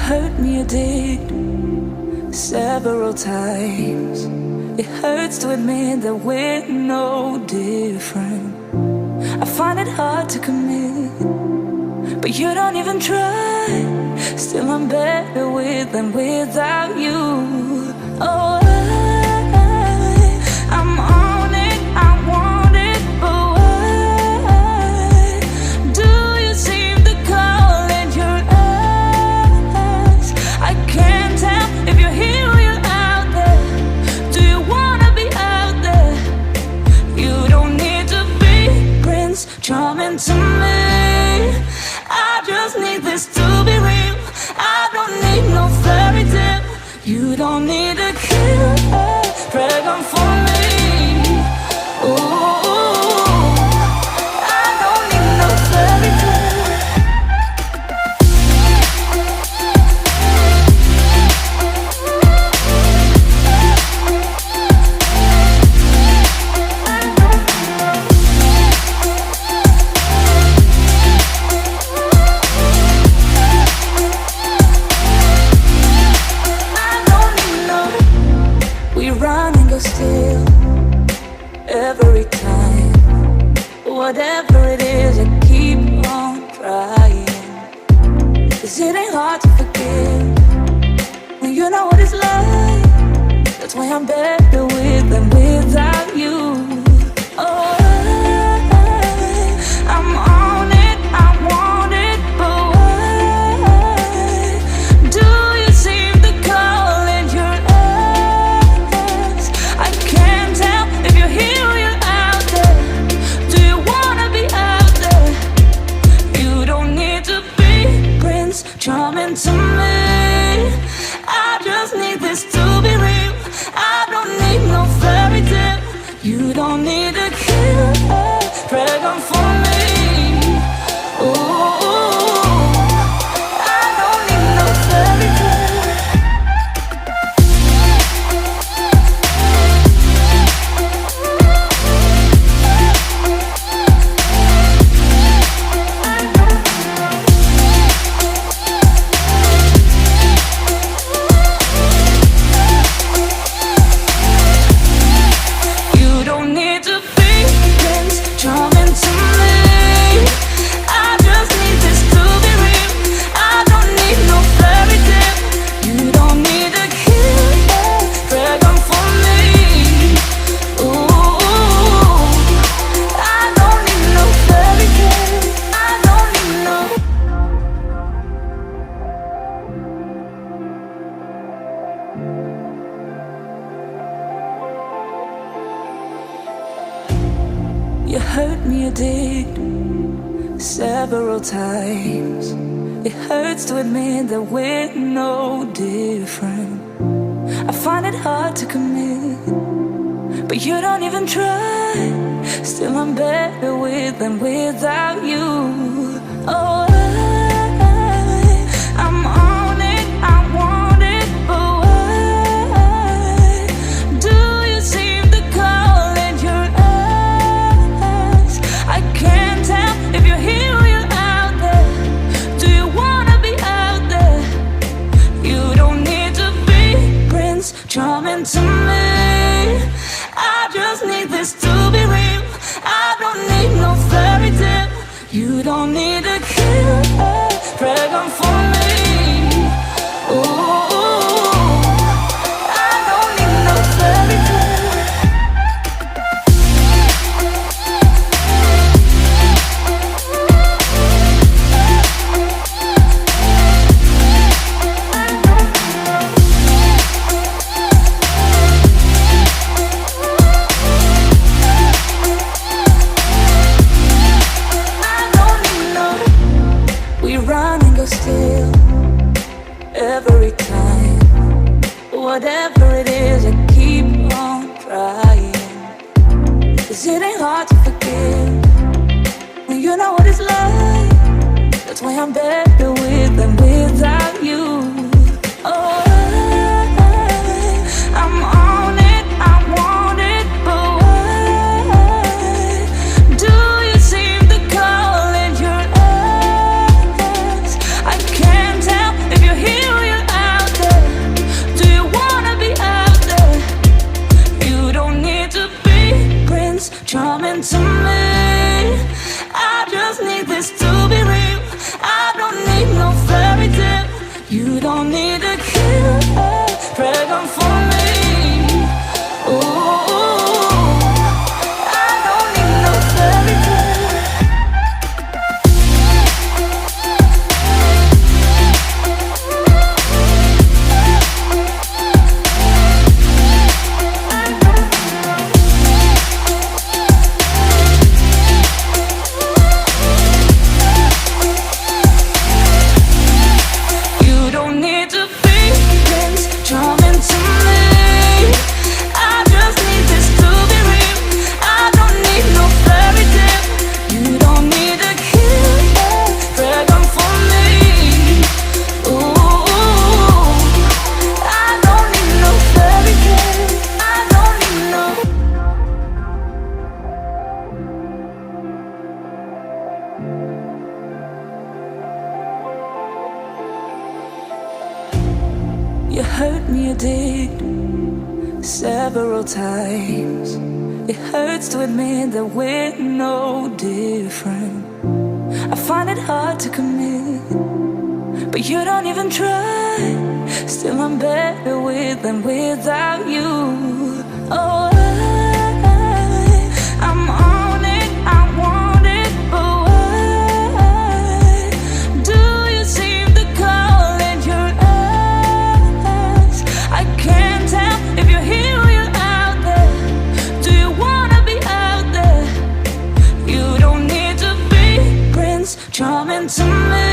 hurt me, you did, several times. It hurts to admit that we're no different. I find it hard to commit, but you don't even try. Still I'm better with than without you. Oh, I'm on it, I want it, but why do you seem to call in your eyes? I can't tell if you're here or you're out there. Do you wanna be out there? You don't need to be Prince Charming to me. I just need this to be real. I don't need no fairy tale. You don't need to kill a dragon for me. Ooh, I don't need no fairy tale. Still, every time, whatever it is, I keep on trying. 'Cause it ain't hard to forgive when you know what it's like. That's why I'm better with than without you. Oh, I'm on it, I want it, but why do you seem to call in your eyes? I can't tell if you're here or you're out there. Do you wanna be out there? You don't need to be Prince Charming to me. I just need this to be real. I don't need no fairy tale. You don't need to kill a dragon for me. Ooh, I don't need no fairy tale. You don't need to be Prince Charming to me. I just need this to be real. I don't need no fairy tale. You don't need to kill a dragon for me. Ooh, I don't need no fairy tale. I don't need no. You hurt me, you did, several times. It hurts to admit that we're no different. I find it hard to commit, but you don't even try. Still I'm better with than without you. Oh, I'm on it, I want it, but why do you seem to call in your eyes? I can't tell if you're here or you're out there. Do you wanna be out there? You don't need to be Prince Charming to me. I just need this to be real. I don't need no fairy tale. You don't need to kill a dragon for me. Ooh, I don't need no fairy tale. Still, every time, whatever it is, I keep on trying. 'Cause it ain't hard to forgive when you know what it's like. That's why I'm better with than without you. Oh, I'm on it, I want it, but why do you seem to call in your eyes? I can't tell if you're here. several times. It hurts to admit that we're no different. I find it hard to commit, but you don't even try. Still I'm better with than without you. Oh, I'm on it, I want it, but why do you seem to call it your eyes? I can't tell if you're here or you're out there. Do you wanna be out there? You don't need to be Prince Charming to me.